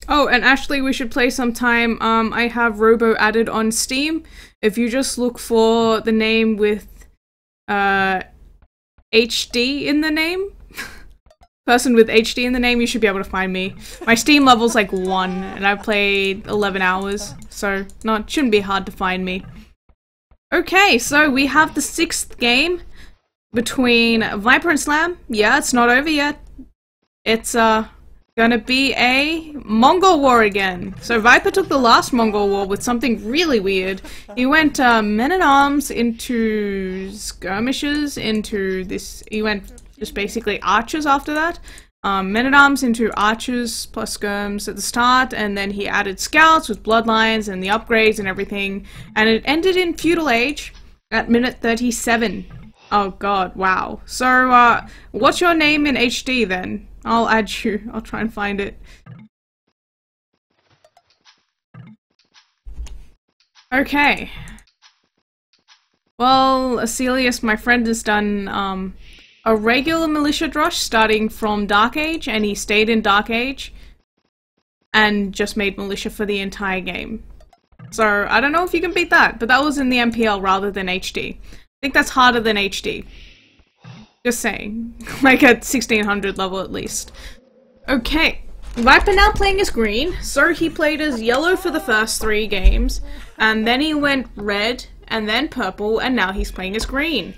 Oh, and Ashley, we should play sometime. I have Robo added on Steam. If you just look for the name with HD in the name, person with HD in the name, you should be able to find me. My Steam level's like 1, and I've played 11 hours, so shouldn't be hard to find me. Okay, so we have the 6th game between Viper and Slam. Yeah, it's not over yet. It's gonna be a Mongol war again. So Viper took the last Mongol war with something really weird. He went men-at-arms into skirmishers into this. He went just basically archers after that. Men-at-arms into archers plus skirms at the start, and then he added scouts with bloodlines and the upgrades and everything. And it ended in feudal age at minute 37. Oh god, wow. So what's your name in HD then? I'll add you. I'll try and find it. Okay. Well, Aselius, my friend, has done a regular militia drush starting from Dark Age, and he stayed in Dark Age and just made militia for the entire game. So I don't know if you can beat that, but that was in the MPL rather than HD. I think that's harder than HD. Just saying. Like at 1600 level at least. Okay. Viper now playing as green. So he played as yellow for the first 3 games. And then he went red. And then purple. And now he's playing as green.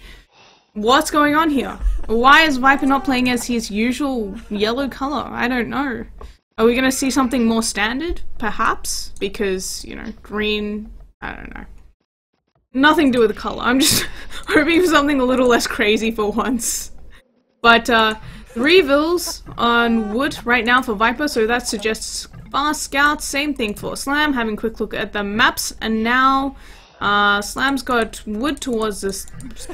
What's going on here? Why is Viper not playing as his usual yellow color? I don't know. Are we gonna see something more standard? Perhaps? Because, you know, green... I don't know. Nothing to do with the color. I'm just hoping for something a little less crazy for once. But 3 vills on wood right now for Viper, so that suggests fast scouts. Same thing for Slam, having a quick look at the maps. And now Slam's got wood towards this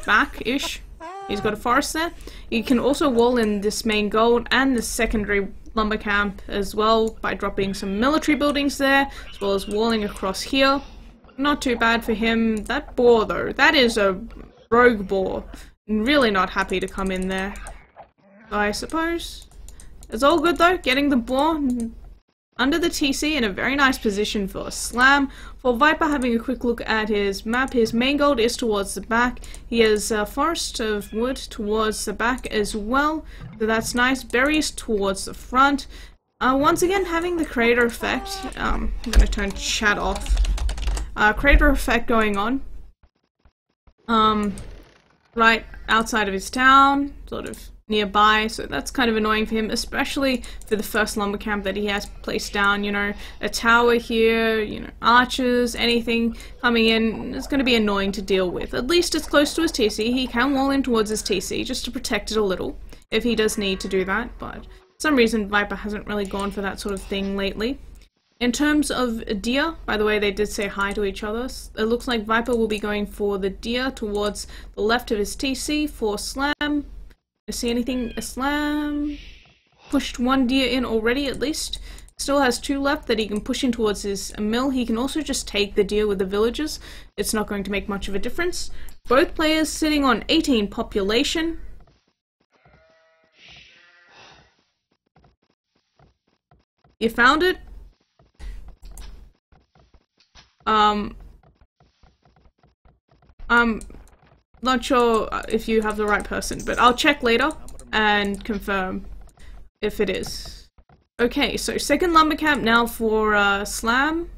back-ish. He's got a forest there. You can also wall in this main gold and the secondary lumber camp as well by dropping some military buildings there, as well as walling across here. Not too bad for him. That boar, though, that is a rogue boar. Really not happy to come in there, I suppose. It's all good, though. Getting the boar under the TC in a very nice position for Slam. For Viper, having a quick look at his map, his main gold is towards the back. He has a forest of wood towards the back as well, so that's nice. Berries towards the front. Once again, having the crater effect. I'm gonna turn chat off. Crater effect going on. Right outside of his town, sort of nearby, so that's kind of annoying for him, especially for the first lumber camp that he has placed down. You know, a tower here, you know, archers, anything coming in, it's going to be annoying to deal with. At least it's close to his TC. He can wall in towards his TC just to protect it a little, if he does need to do that, but for some reason Viper hasn't really gone for that sort of thing lately. In terms of deer, by the way, they did say hi to each other. It looks like Viper will be going for the deer towards the left of his TC for Slam. See anything? A Slam pushed 1 deer in already, at least. Still has 2 left that he can push in towards his mill. He can also just take the deer with the villagers. It's not going to make much of a difference. Both players sitting on 18 population. You found it? I'm not sure if you have the right person, but I'll check later and confirm if it is. Okay, so second lumber camp now for Slam.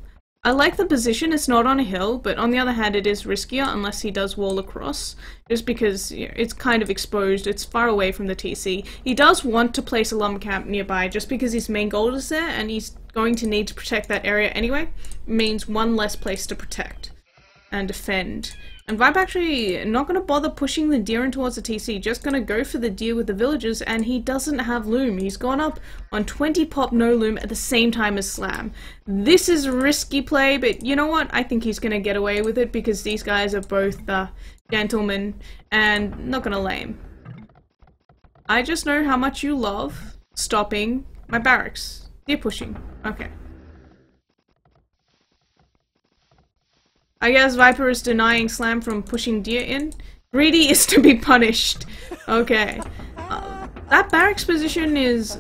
I like the position. It's not on a hill, but on the other hand it is riskier unless he does wall across, just because, you know, it's kind of exposed, it's far away from the TC. He does want to place a lumber camp nearby just because his main gold is there and he's going to need to protect that area anyway. It means 1 less place to protect and defend. And Vibe actually not going to bother pushing the deer in towards the TC, just going to go for the deer with the villagers, and he doesn't have loom. He's gone up on 20 pop no loom at the same time as Slam. This is a risky play, but you know what? I think he's going to get away with it because these guys are both gentlemen and not going to lame. I just know how much you love stopping my barracks. Deer pushing. Okay. I guess Viper is denying Slam from pushing deer in. Greedy is to be punished. Okay. That barracks position is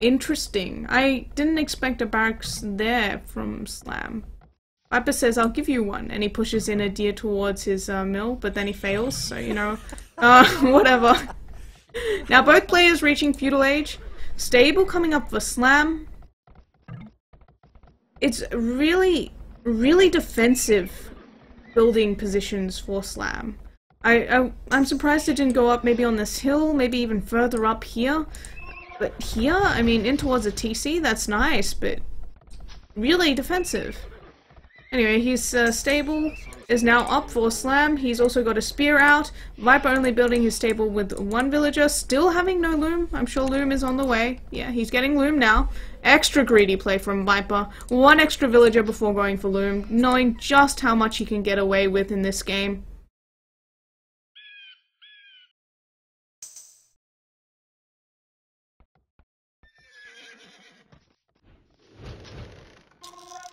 Interesting. I didn't expect a barracks there from Slam. Viper says, I'll give you one, and he pushes in a deer towards his mill, but then he fails, so, you know, whatever. Now, both players reaching feudal age. Stable coming up for Slam. It's really, really defensive building positions for Slam. I'm surprised it didn't go up maybe on this hill, maybe even further up here. But here, I mean, in towards a TC, that's nice, but really defensive. Anyway, his stable is now up for Slam. He's also got a spear out. Viper only building his stable with one villager, still having no loom. I'm sure loom is on the way. Yeah, he's getting loom now. Extra greedy play from Viper. One extra villager before going for loom, knowing just how much he can get away with in this game.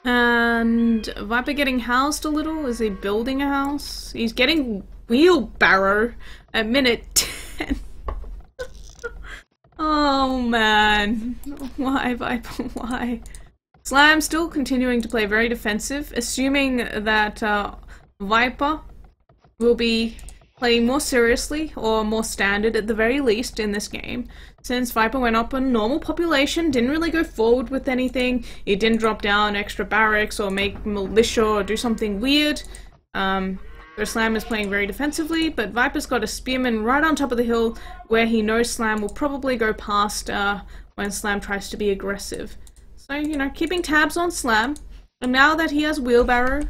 And Viper getting housed a little. Is he building a house? He's getting wheelbarrow at minute 10. Oh man. Why, Viper? Why? Slam still continuing to play very defensive, assuming that Viper will be playing more seriously, or more standard at the very least in this game. Since Viper went up on normal population, didn't really go forward with anything, he didn't drop down extra barracks or make militia or do something weird. So Slam is playing very defensively, but Viper's got a spearman right on top of the hill where he knows Slam will probably go past when Slam tries to be aggressive. So, you know, keeping tabs on Slam, and now that he has wheelbarrow,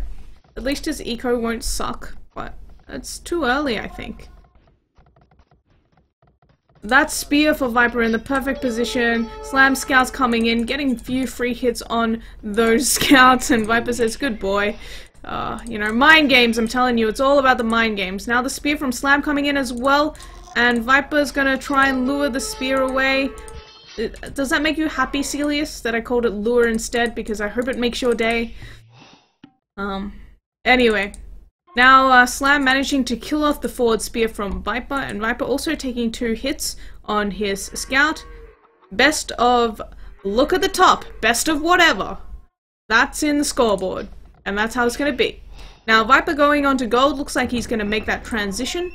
at least his eco won't suck, but it's too early, I think. That spear for Viper in the perfect position. Slam scouts coming in, getting a few free hits on those scouts, and Viper says, good boy. You know, mind games, I'm telling you, it's all about the mind games. Now the spear from Slam coming in as well, and Viper's gonna try and lure the spear away. Does that make you happy, Celius, that I called it lure instead? Because I hope it makes your day. Anyway. Now, Slam managing to kill off the forward spear from Viper, and Viper also taking 2 hits on his scout. Best of, look at the top, best of whatever. That's in the scoreboard, and that's how it's going to be. Now, Viper going on to gold, looks like he's going to make that transition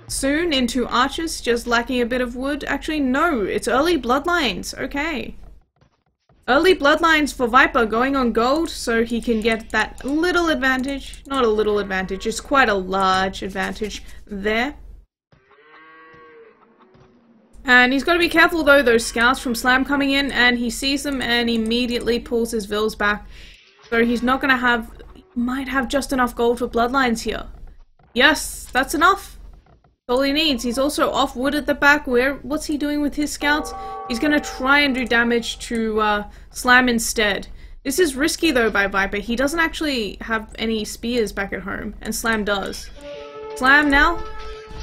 soon into archers, just lacking a bit of wood. Actually, no, it's early bloodlines, okay. Early bloodlines for Viper going on gold, so he can get that little advantage. Not a little advantage, it's quite a large advantage there. And he's got to be careful though, those scouts from Slam coming in, and he sees them and immediately pulls his vills back. So he's not going to have, might have just enough gold for bloodlines here. Yes, that's enough. All he needs. He's also off wood at the back. What's he doing with his scouts? He's gonna try and do damage to Slam instead. This is risky though by Viper. He doesn't actually have any spears back at home, and Slam does. Slam now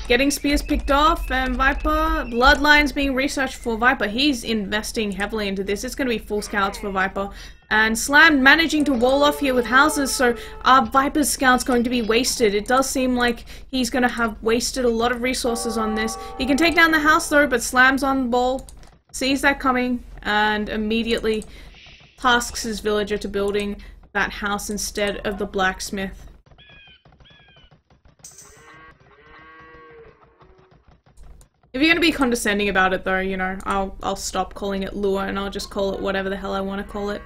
getting spears picked off, and Viper, bloodlines being researched for Viper. He's investing heavily into this. It's gonna be full scouts for Viper. And Slam managing to wall off here with houses, so Viper's scout's going to be wasted. It does seem like he's going to have wasted a lot of resources on this. He can take down the house though, but Slam's on the ball, sees that coming, and immediately tasks his villager to building that house instead of the blacksmith. If you're going to be condescending about it though, you know, I'll stop calling it lure and I'll just call it whatever the hell I want to call it.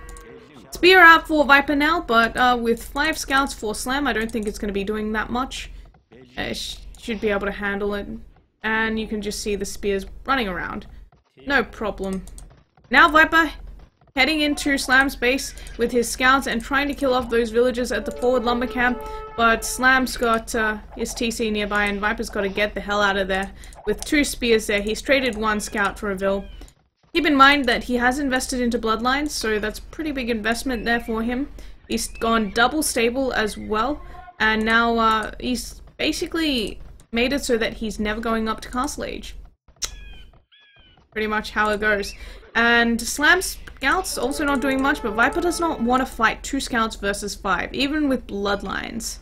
Spear out for Viper now, but with 5 scouts for Slam, I don't think it's going to be doing that much. Should be able to handle it. And you can just see the spears running around. No problem. Now Viper heading into Slam's base with his scouts and trying to kill off those villagers at the forward lumber camp, but Slam's got his TC nearby and Viper's got to get the hell out of there. With 2 spears there, he's traded 1 scout for a vill. Keep in mind that he has invested into bloodlines, so that's a pretty big investment there for him. He's gone double stable as well, and now he's basically made it so that he's never going up to castle age. Pretty much how it goes. And Slam's scouts also not doing much, but Viper does not want to fight 2 scouts versus 5, even with bloodlines.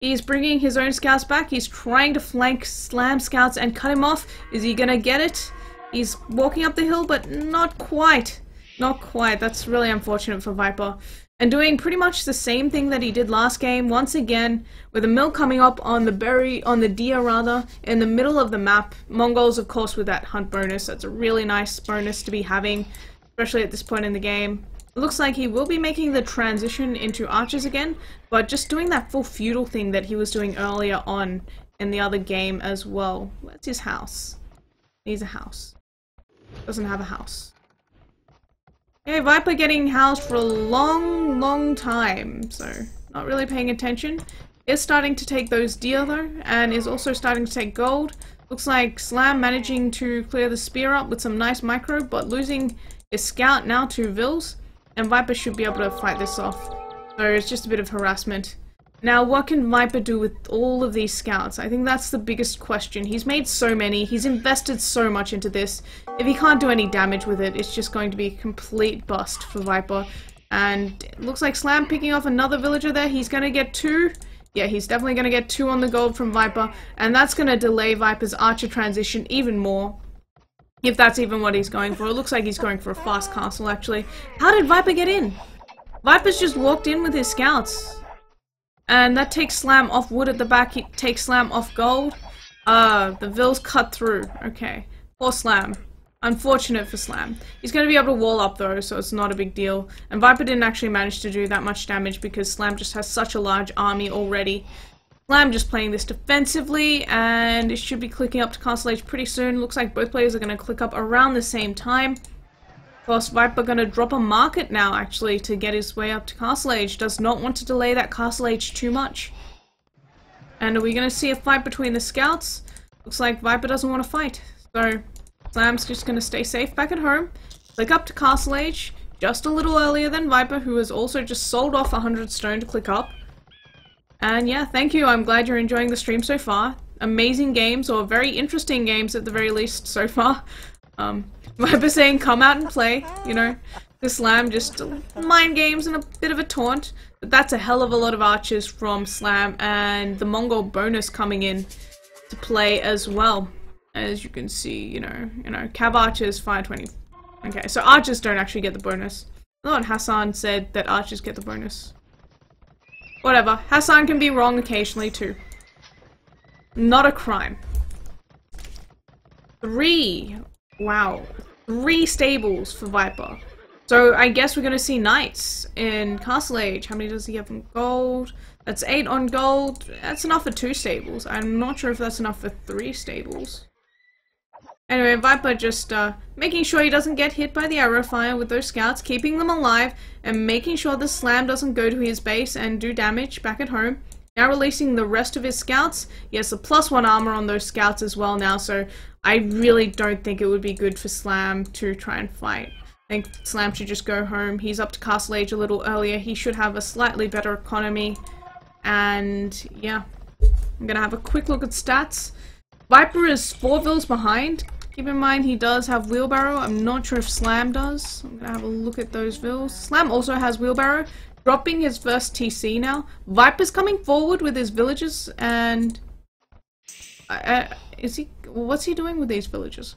He's bringing his own scouts back. He's trying to flank Slam scouts and cut him off. Is he gonna get it? He's walking up the hill, but not quite. Not quite. That's really unfortunate for Viper. And doing pretty much the same thing that he did last game, once again, with a mill coming up on the deer rather, in the middle of the map. Mongols, of course, with that hunt bonus. That's a really nice bonus to be having, especially at this point in the game. It looks like he will be making the transition into archers again, but just doing that full feudal thing that he was doing earlier on in the other game as well. Where's his house? He needs a house. Doesn't have a house. Okay, Viper getting housed for a long time, so not really paying attention. Is starting to take those deer though, and is also starting to take gold. Looks like Slam managing to clear the spear up with some nice micro, but losing his scout now to Vils, and Viper should be able to fight this off. So it's just a bit of harassment. Now, what can Viper do with all of these scouts? I think that's the biggest question. He's made so many, he's invested so much into this. If he can't do any damage with it, it's just going to be a complete bust for Viper. And it looks like Slam picking off another villager there. He's going to get 2. Yeah, he's definitely going to get 2 on the gold from Viper. And that's going to delay Viper's archer transition even more. If that's even what he's going for. It looks like he's going for a fast castle, actually. How did Viper get in? Viper's just walked in with his scouts. And that takes Slam off wood at the back, he takes Slam off gold. The Vils cut through. Okay. Poor Slam. Unfortunate for Slam. He's going to be able to wall up though, so it's not a big deal. And Viper didn't actually manage to do that much damage because Slam just has such a large army already. Slam just playing this defensively, and it should be clicking up to Castle Age pretty soon. Looks like both players are going to click up around the same time. Of course, Viper going to drop a market now, actually, to get his way up to Castle Age. Does not want to delay that Castle Age too much. And are we going to see a fight between the scouts? Looks like Viper doesn't want to fight. So, Slam's just going to stay safe back at home. Click up to Castle Age, just a little earlier than Viper, who has also just sold off 100 stone to click up. And yeah, thank you. I'm glad you're enjoying the stream so far. Amazing games, or very interesting games at the very least so far. Viper saying come out and play, you know. The Slam just mind games and a bit of a taunt. But that's a hell of a lot of archers from Slam, and the Mongol bonus coming in to play as well. As you can see, you know, Cav archers 520. Okay, so archers don't actually get the bonus. I thought Hassan said that archers get the bonus. Whatever, Hassan can be wrong occasionally too. Not a crime. 3. Wow. 3 stables for Viper. So I guess we're going to see knights in Castle Age. How many does he have in gold? That's 8 on gold. That's enough for 2 stables. I'm not sure if that's enough for 3 stables. Anyway, Viper just making sure he doesn't get hit by the arrow fire with those scouts, keeping them alive, and making sure the Slam doesn't go to his base and do damage back at home. Now releasing the rest of his scouts. Yes, a +1 armor on those scouts as well now, so I really don't think it would be good for Slam to try and fight. I think Slam should just go home. He's up to Castle Age a little earlier. He should have a slightly better economy. And yeah, I'm gonna have a quick look at stats. Viper is 4 Vils behind. Keep in mind he does have wheelbarrow. I'm not sure if Slam does. I'm gonna have a look at those Vils. Slam also has wheelbarrow, dropping his first TC now. Viper's coming forward with his villages, and is he? What's he doing with these villages?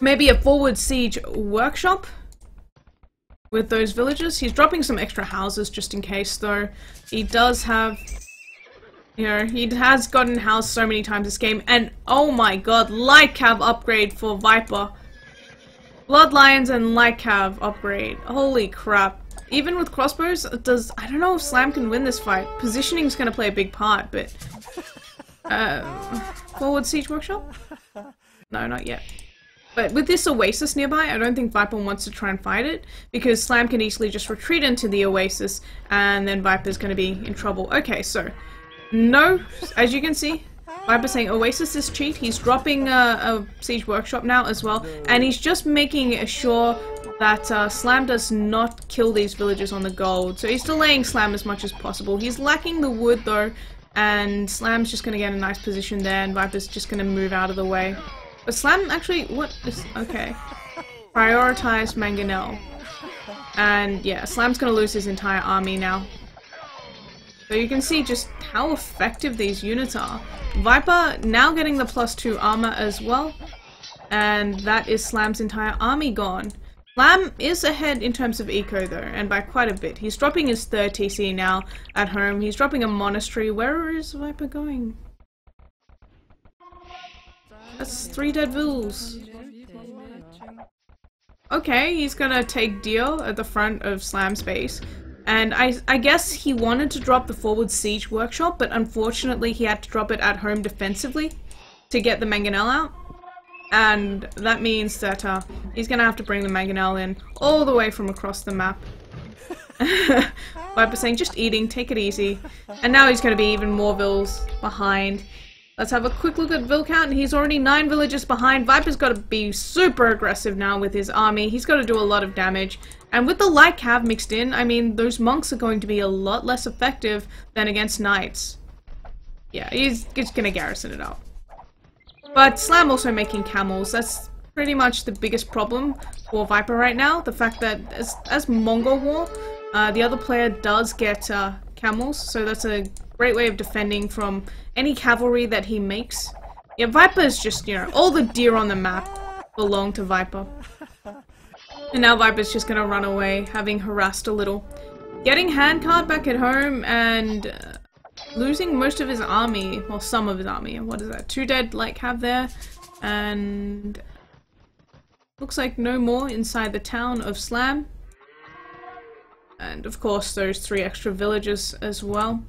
Maybe a forward siege workshop with those villages. He's dropping some extra houses just in case, though. He does have. You know, he has gotten housed so many times this game, and oh my god, Light Cav upgrade for Viper. Blood Lions and Light Cav upgrade. Holy crap. Even with crossbows, I don't know if Slam can win this fight. Positioning's gonna play a big part, but... forward siege workshop? No, not yet. But with this oasis nearby, I don't think Viper wants to try and fight it, because Slam can easily just retreat into the oasis, and then Viper's gonna be in trouble. Okay, so... No, as you can see, Viper saying Oasis is cheat. He's dropping a Siege Workshop now as well, and he's just making sure that Slam does not kill these villagers on the gold. So he's delaying Slam as much as possible. He's lacking the wood though, and Slam's just going to get a nice position there, and Viper's just going to move out of the way. But Slam actually, what is, okay. Prioritize Mangonel. And yeah, Slam's going to lose his entire army now. So you can see just how effective these units are. Viper now getting the +2 armor as well. And that is Slam's entire army gone. Slam is ahead in terms of eco though, and by quite a bit. He's dropping his 3rd TC now at home. He's dropping a monastery. Where is Viper going? That's 3 dead vills. Okay, he's gonna take Dio at the front of Slam's base. And I guess he wanted to drop the forward siege workshop, but unfortunately he had to drop it at home defensively to get the mangonel out. And that means that he's gonna have to bring the mangonel in all the way from across the map. Viper saying, just eating, take it easy. And now he's gonna be even more vills behind. Let's have a quick look at vill count. He's already 9 villages behind. Viper's got to be super aggressive now with his army. He's got to do a lot of damage. And with the light cav mixed in, I mean, those monks are going to be a lot less effective than against knights. Yeah, he's going to garrison it up. But Slam also making camels. That's pretty much the biggest problem for Viper right now. The fact that as Mongol War, the other player does get camels, so that's a great way of defending from any cavalry that he makes. Yeah, Viper is just, you know, all the deer on the map belong to Viper. And now Viper's just gonna run away, having harassed a little. Getting handcart back at home and losing most of his army, well, some of his army. What is that? 2 dead light cav there, and looks like no more inside the town of Slam. And of course those 3 extra villages as well.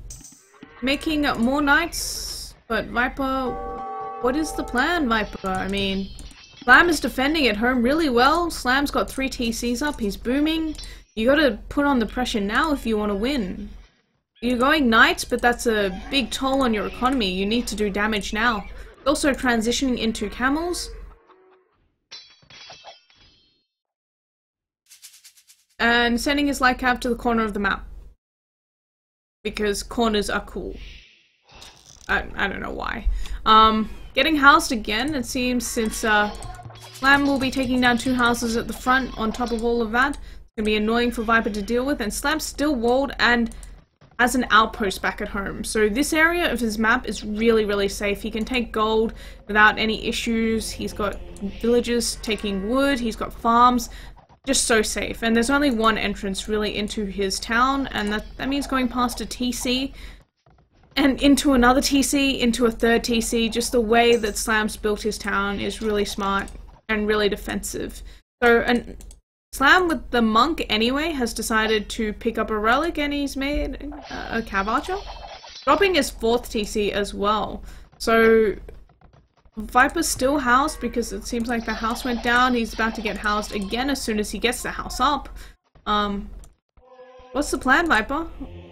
Making more knights, but Viper, what is the plan, Viper? I mean, Slam is defending at home really well. Slam's got 3 TCs up, he's booming. You gotta put on the pressure now if you want to win. You're going knights, but that's a big toll on your economy. You need to do damage now. Also transitioning into camels. And sending his light cav to the corner of the map. Because corners are cool. I don't know why. Getting housed again, it seems, since Slam will be taking down 2 houses at the front on top of all of that. It's gonna be annoying for Viper to deal with, and Slam's still walled and has an outpost back at home. So this area of his map is really, really safe. He can take gold without any issues. He's got villages taking wood, he's got farms. Just so safe, and there's only one entrance really into his town, and that means going past a TC and into another TC, into a 3rd TC. Just the way that Slam's built his town is really smart and really defensive. So, and Slam with the monk anyway has decided to pick up a relic, and he's made a cav archer, dropping his 4th TC as well. So Viper's still housed because it seems like the house went down. He's about to get housed again as soon as he gets the house up. What's the plan, Viper?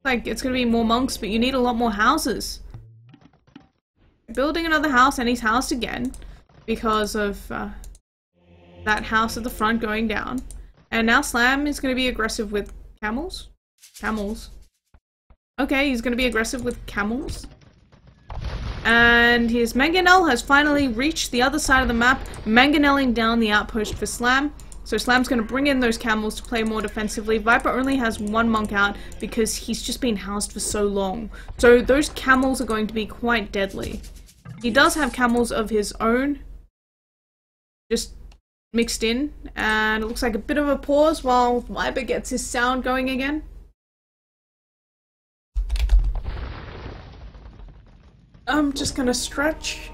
Like, it's gonna be more monks, but you need a lot more houses. Building another house, and he's housed again because of that house at the front going down. And now Slam is gonna be aggressive with camels? Camels. Okay, he's gonna be aggressive with camels. And his mangonel has finally reached the other side of the map, mangonelling down the outpost for Slam. So Slam's going to bring in those camels to play more defensively. Viper only has 1 monk out because he's just been housed for so long. So those camels are going to be quite deadly. He does have camels of his own, just mixed in, and it looks like a bit of a pause while Viper gets his sound going again. I'm just gonna stretch,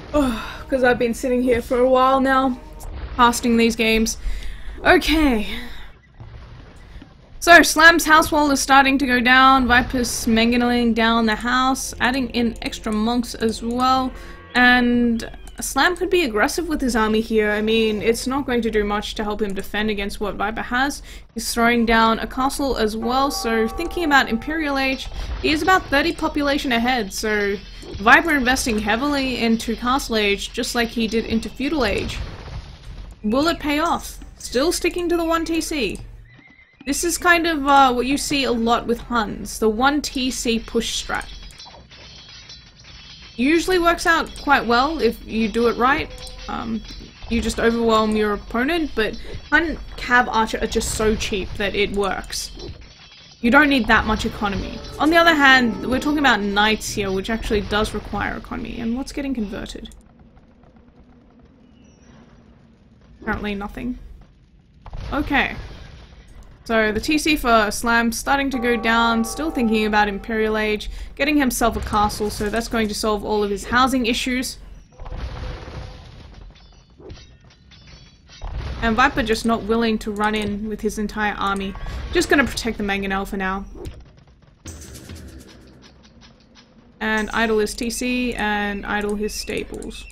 because I've been sitting here for a while now, casting these games. Okay. So, Slam's house wall is starting to go down, Viper's mangoneling down the house, adding in extra monks as well, and Slam could be aggressive with his army here. I mean, it's not going to do much to help him defend against what Viper has. He's throwing down a castle as well, so thinking about Imperial Age, he is about 30 population ahead, so Viper investing heavily into Castle Age, just like he did into Feudal Age. Will it pay off? Still sticking to the 1 TC. This is kind of what you see a lot with Huns, the 1 TC push strat. Usually works out quite well if you do it right. You just overwhelm your opponent, but Hun Cav Archer are just so cheap that it works. You don't need that much economy. On the other hand, we're talking about knights here, which actually does require economy. And what's getting converted? Apparently nothing. Okay. So the TC for Slam's starting to go down, still thinking about Imperial Age, getting himself a castle, so that's going to solve all of his housing issues. And Viper just not willing to run in with his entire army. Just gonna protect the Mangonel for now. And idle his TC and idle his stables.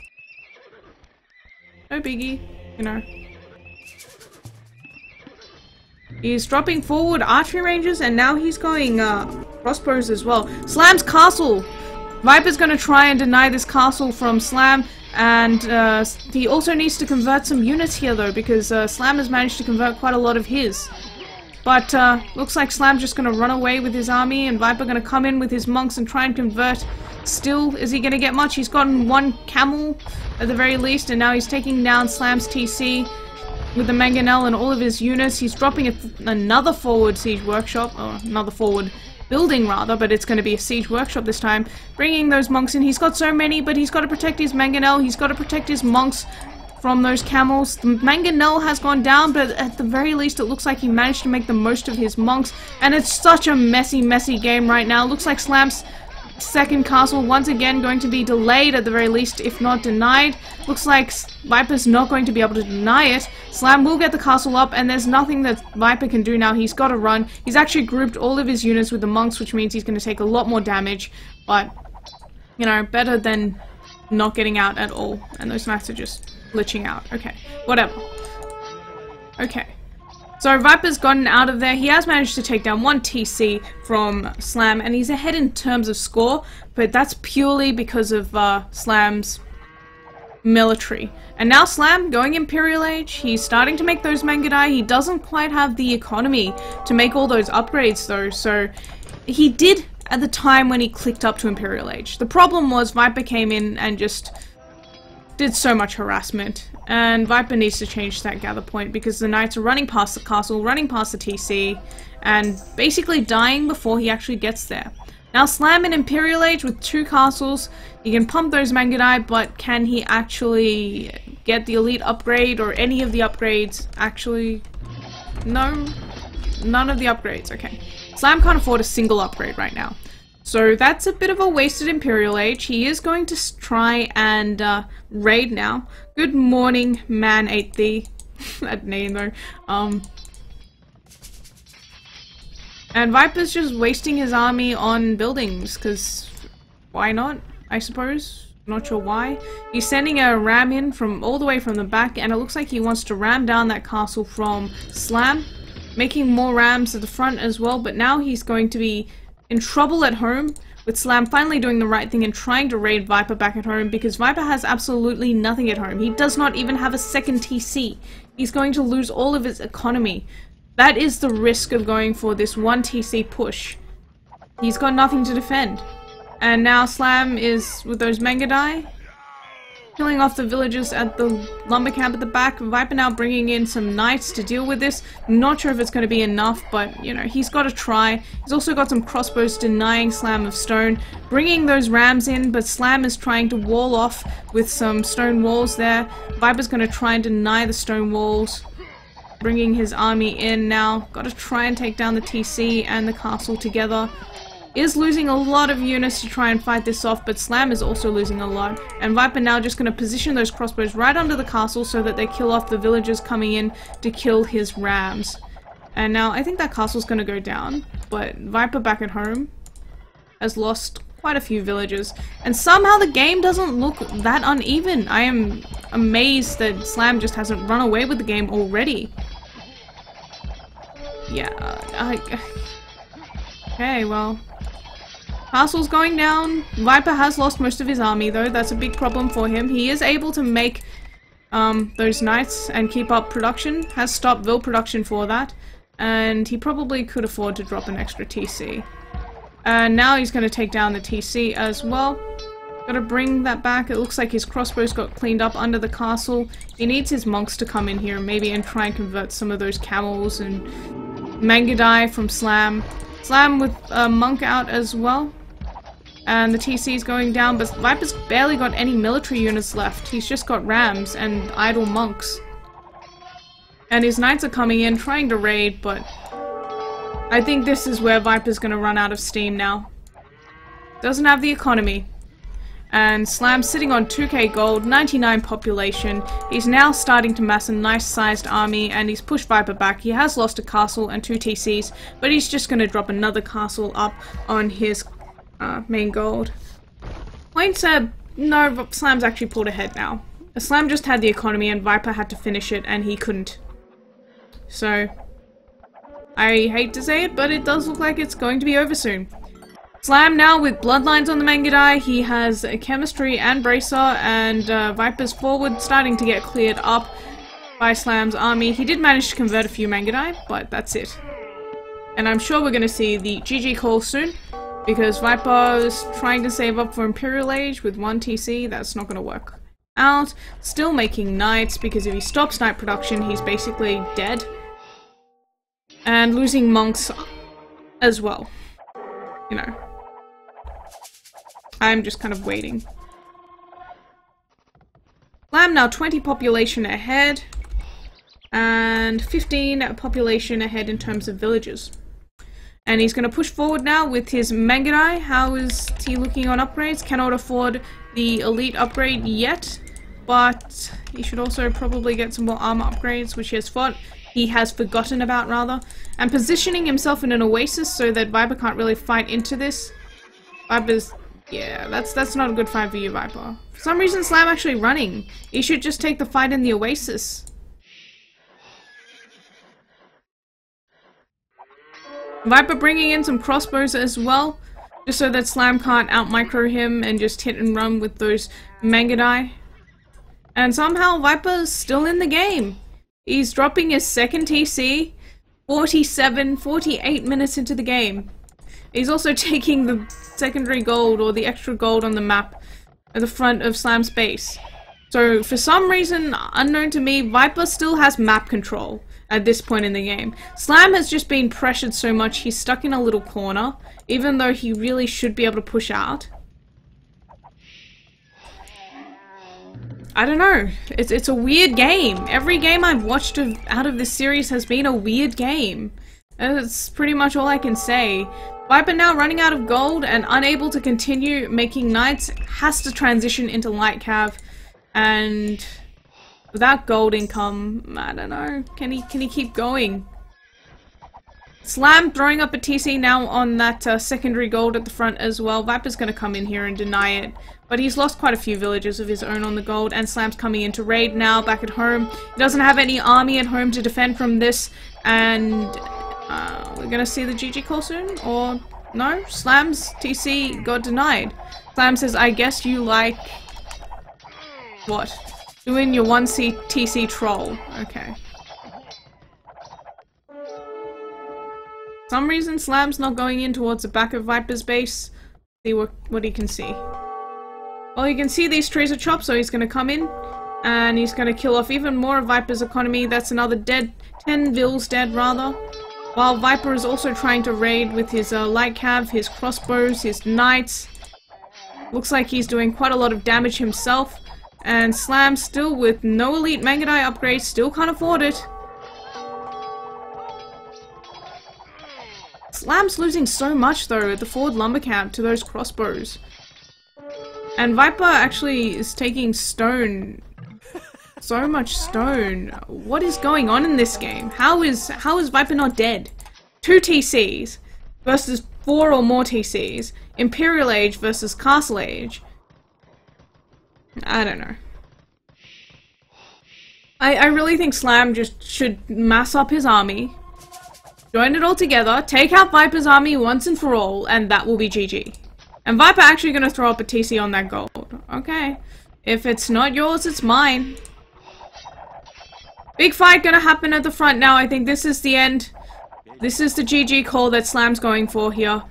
No biggie, you know. He's dropping forward archery ranges and now he's going crossbows as well. Slam's castle! Viper's gonna try and deny this castle from Slam. And he also needs to convert some units here though, because Slam has managed to convert quite a lot of his. But looks like Slam's just going to run away with his army and Viper going to come in with his monks and try and convert. Still, is he going to get much? He's gotten one camel at the very least, and now he's taking down Slam's TC with the Mangonel and all of his units. He's dropping another forward siege workshop, or another forward building rather, but it's going to be a siege workshop this time, bringing those monks in. He's got so many, but he's got to protect his Mangonel, he's got to protect his monks from those camels. The Mangonel has gone down, but at the very least it looks like he managed to make the most of his monks, and it's such a messy game right now. Looks like Slam's second castle once again going to be delayed at the very least, if not denied. Looks like Viper's not going to be able to deny it. Slam will get the castle up, and there's nothing that Viper can do now. He's got to run. He's actually grouped all of his units with the monks, which means he's going to take a lot more damage, but, you know, better than not getting out at all. And those knights are just glitching out. Okay, whatever. Okay. So Viper's gotten out of there. He has managed to take down one TC from Slam, and he's ahead in terms of score, but that's purely because of Slam's military. And now Slam, going Imperial Age, he's starting to make those Mangudai. He doesn't quite have the economy to make all those upgrades though, so he did at the time when he clicked up to Imperial Age. The problem was Viper came in and just did so much harassment, and Viper needs to change that gather point because the knights are running past the castle, running past the TC, and basically dying before he actually gets there. Now Slam in Imperial Age with 2 castles, he can pump those Mangudai, but can he actually get the elite upgrade or any of the upgrades? Actually, no, none of the upgrades. Okay, Slam can't afford a single upgrade right now. So that's a bit of a wasted Imperial Age. He is going to try and raid now. Good morning, man ate thee. That name though. And Viper's just wasting his army on buildings, because why not, I suppose? Not sure why. He's sending a ram in from all the way from the back, and it looks like he wants to ram down that castle from Slam, making more rams at the front as well, but now he's going to be in trouble at home, with Slam finally doing the right thing and trying to raid Viper back at home, because Viper has absolutely nothing at home. He does not even have a second TC. He's going to lose all of his economy. That is the risk of going for this one TC push. He's got nothing to defend. And now Slam is with those Mangudai, killing off the villagers at the lumber camp at the back. Viper now bringing in some knights to deal with this. Not sure if it's going to be enough, but, you know, he's got to try. He's also got some crossbows denying Slam of stone, bringing those rams in, but Slam is trying to wall off with some stone walls there. Viper's going to try and deny the stone walls, bringing his army in now. Got to try and take down the TC and the castle together. Is losing a lot of units to try and fight this off, but Slam is also losing a lot. And Viper now just going to position those crossbows right under the castle so that they kill off the villagers coming in to kill his rams. And now I think that castle's going to go down, but Viper back at home has lost quite a few villagers. And somehow the game doesn't look that uneven. I am amazed that Slam just hasn't run away with the game already. Yeah, okay, well, castle's going down. Viper has lost most of his army though. That's a big problem for him. He is able to make those knights and keep up production. Has stopped Vil production for that. And he probably could afford to drop an extra TC. And now he's going to take down the TC as well. Gotta bring that back. It looks like his crossbows got cleaned up under the castle. He needs his monks to come in here maybe and try and convert some of those camels and Mangudai from Slam. Slam with Monk out as well. And the TC is going down, but Viper's barely got any military units left. He's just got rams and idle monks. And his knights are coming in, trying to raid, but I think this is where Viper's gonna run out of steam now. Doesn't have the economy. And Slam's sitting on 2k gold, 99 population. He's now starting to mass a nice sized army, and he's pushed Viper back. He has lost a castle and 2 TCs, but he's just gonna drop another castle up on his main gold. Wayne said, no, Slam's actually pulled ahead now. Slam just had the economy and Viper had to finish it and he couldn't. So, I hate to say it, but it does look like it's going to be over soon. Slam now with bloodlines on the Mangudai. He has chemistry and bracer, and Viper's forward starting to get cleared up by Slam's army. He did manage to convert a few Mangudai, but that's it. And I'm sure we're going to see the GG call soon. Because Viper is trying to save up for Imperial Age with 1 TC, that's not going to work out. Still making knights, because if he stops knight production, he's basically dead. And losing monks as well. You know. I'm just kind of waiting. Slam now 20 population ahead. And 15 population ahead in terms of villages. And he's going to push forward now with his Mangudai. How is he looking on upgrades? Cannot afford the elite upgrade yet, but he should also probably get some more armor upgrades, which he has forgotten about rather. And positioning himself in an oasis so that Viper can't really fight into this. Viper's, yeah, that's not a good fight for you, Viper. For some reason, Slam actually running. He should just take the fight in the oasis. Viper bringing in some crossbows as well, just so that Slam can't out-micro him and just hit and run with those Mangudai. And somehow Viper's still in the game. He's dropping his second TC, 48 minutes into the game. He's also taking the secondary gold or the extra gold on the map at the front of Slam's base. So for some reason unknown to me, Viper still has map control at this point in the game. Slam has just been pressured so much he's stuck in a little corner, even though he really should be able to push out. I don't know. It's a weird game. Every game I've watched out of this series has been a weird game. That's pretty much all I can say. Viper now running out of gold and unable to continue making knights, has to transition into light cav, and without gold income, I don't know, can he keep going? Slam throwing up a TC now on that secondary gold at the front as well. Viper's going to come in here and deny it, but he's lost quite a few villages of his own on the gold, and Slam's coming in to raid now back at home. He doesn't have any army at home to defend from this, and we're going to see the GG call soon, or no? Slam's TC got denied. Slam says, I guess you like... what? Doing your 1C TC troll. Okay. For some reason Slam's not going in towards the back of Viper's base. See what he can see. Well, you can see these trees are chopped, so he's going to come in and he's going to kill off even more of Viper's economy. That's another dead, 10 vills dead rather. While Viper is also trying to raid with his light cav, his crossbows, his knights. Looks like he's doing quite a lot of damage himself. And Slam still with no elite Mangudai upgrades, still can't afford it. Slam's losing so much though at the forward lumber camp to those crossbows. And Viper actually is taking stone. So much stone. What is going on in this game? How is Viper not dead? 2 TCs versus 4 or more TCs. Imperial Age versus Castle Age. I don't know. I really think Slam just should mass up his army, join it all together, take out Viper's army once and for all, and that will be GG. And Viper actually gonna throw up a TC on that gold. Okay. If it's not yours, it's mine. Big fight gonna happen at the front now. I think this is the end. This is the GG call that Slam's going for here.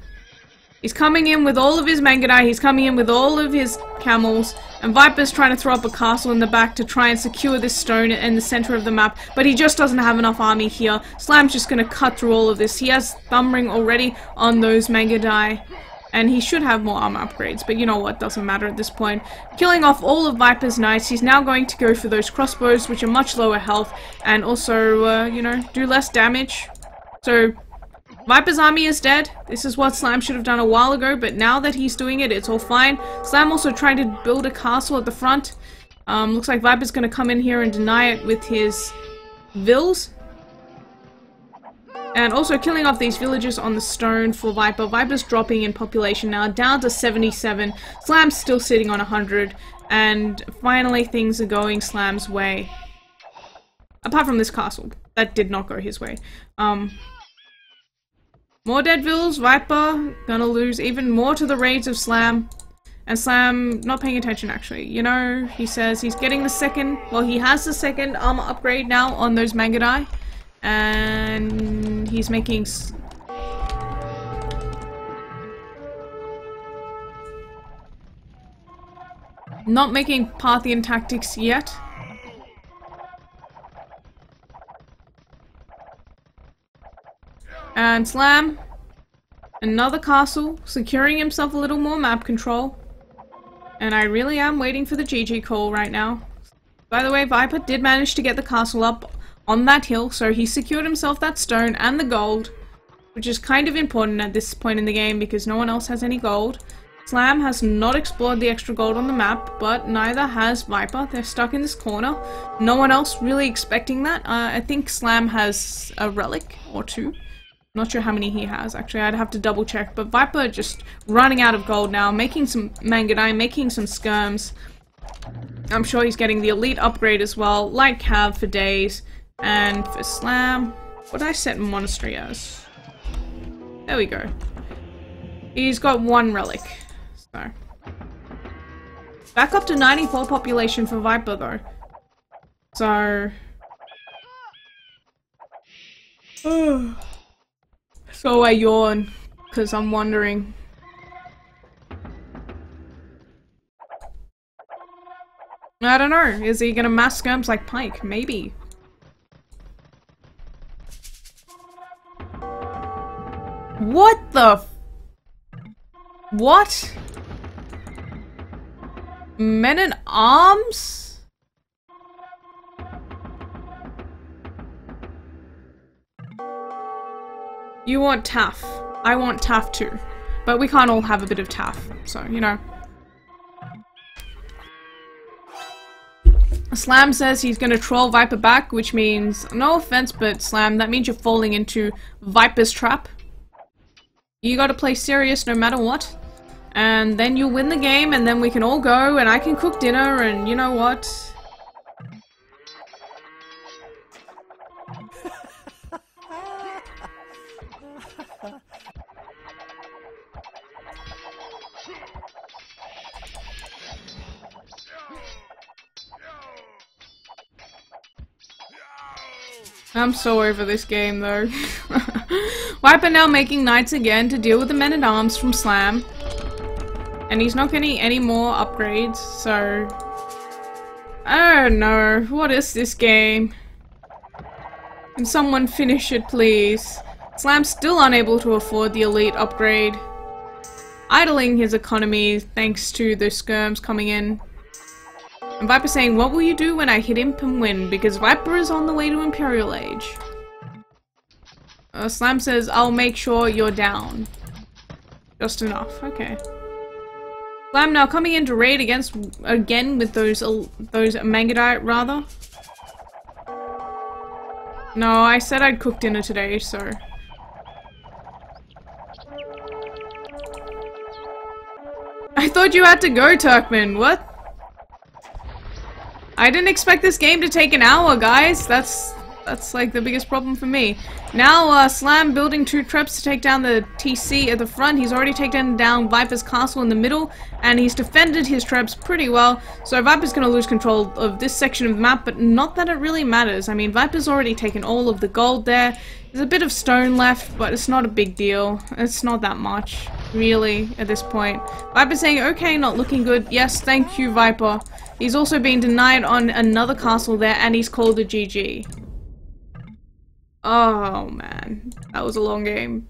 He's coming in with all of his Mangudai, he's coming in with all of his camels, and Viper's trying to throw up a castle in the back to try and secure this stone in the center of the map, but he just doesn't have enough army here. Slam's just gonna cut through all of this. He has Thumbring already on those Mangudai, and he should have more armor upgrades, but you know what, doesn't matter at this point. Killing off all of Viper's knights, he's now going to go for those crossbows, which are much lower health, and also, you know, do less damage. So, Viper's army is dead. This is what Slam should have done a while ago, but now that he's doing it, it's all fine. Slam also trying to build a castle at the front. Looks like Viper's going to come in here and deny it with his vills. And also killing off these villagers on the stone for Viper. Viper's dropping in population now, down to 77. Slam's still sitting on 100. And finally things are going Slam's way. Apart from this castle. That did not go his way. More dead vills, Viper gonna lose even more to the raids of Slam. And Slam not paying attention actually. You know, he says he's getting the second, well he has the second armor upgrade now on those Mangudai. And he's making... not making Parthian tactics yet. And Slam, another castle, securing himself a little more map control. And I really am waiting for the GG call right now. By the way, Viper did manage to get the castle up on that hill, so he secured himself that stone and the gold, which is kind of important at this point in the game because no one else has any gold. Slam has not explored the extra gold on the map, but neither has Viper. They're stuck in this corner. No one else really expecting that. I think Slam has a relic or two. Not sure how many he has, actually, I'd have to double check, but Viper just running out of gold now, making some Mangudai, making some skirms. I'm sure he's getting the elite upgrade as well, like Cav for days. And for Slam, what did I set Monastery as? There we go. He's got one relic, so. Back up to 94 population for Viper though. So... So I yawn, because I'm wondering. I don't know, is he gonna mass skirms like Pike? Maybe. What the what? Men-at-Arms? You want TAF. I want TAF too. But we can't all have a bit of TAF, so, you know. Slam says he's gonna troll Viper back, which means, no offense, but Slam, that means you're falling into Viper's trap. You gotta play serious no matter what. And then you'll win the game, and then we can all go, and I can cook dinner, and you know what? I'm so over this game though. Viper now making knights again to deal with the men-at-arms from Slam. And he's not getting any more upgrades, so... I don't know. What is this game? Can someone finish it, please? Slam's still unable to afford the elite upgrade. Idling his economy thanks to the skirms coming in. And Viper saying, what will you do when I hit Imp and win? Because Viper is on the way to Imperial Age. Slam says, I'll make sure you're down. Just enough, okay. Slam now coming in to raid again with those Mangudai, rather. No, I said I'd cook dinner today, so... I thought you had to go, Turkman, what? I didn't expect this game to take an hour, guys. That's like the biggest problem for me. Now, Slam building 2 traps to take down the TC at the front. He's already taken down Viper's castle in the middle, and he's defended his traps pretty well. So Viper's gonna lose control of this section of the map, but not that it really matters. I mean, Viper's already taken all of the gold there. There's a bit of stone left, but it's not a big deal. It's not that much. really, at this point. Viper saying, okay, not looking good. Yes, thank you, Viper. He's also been denied on another castle there, and he's called a GG. Oh, man. That was a long game.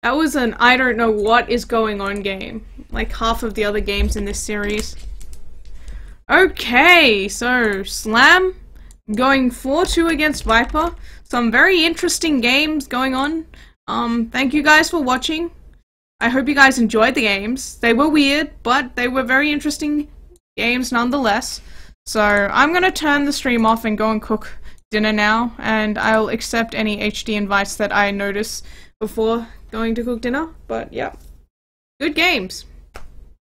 That was an I don't know what is going on game. Like half of the other games in this series. Okay, so Slam going 4-2 against Viper. Some very interesting games going on. Thank you guys for watching. I hope you guys enjoyed the games. They were weird, but they were very interesting games nonetheless. So I'm gonna turn the stream off and go and cook dinner now, and I'll accept any HD invites that I notice before going to cook dinner. But yeah, good games.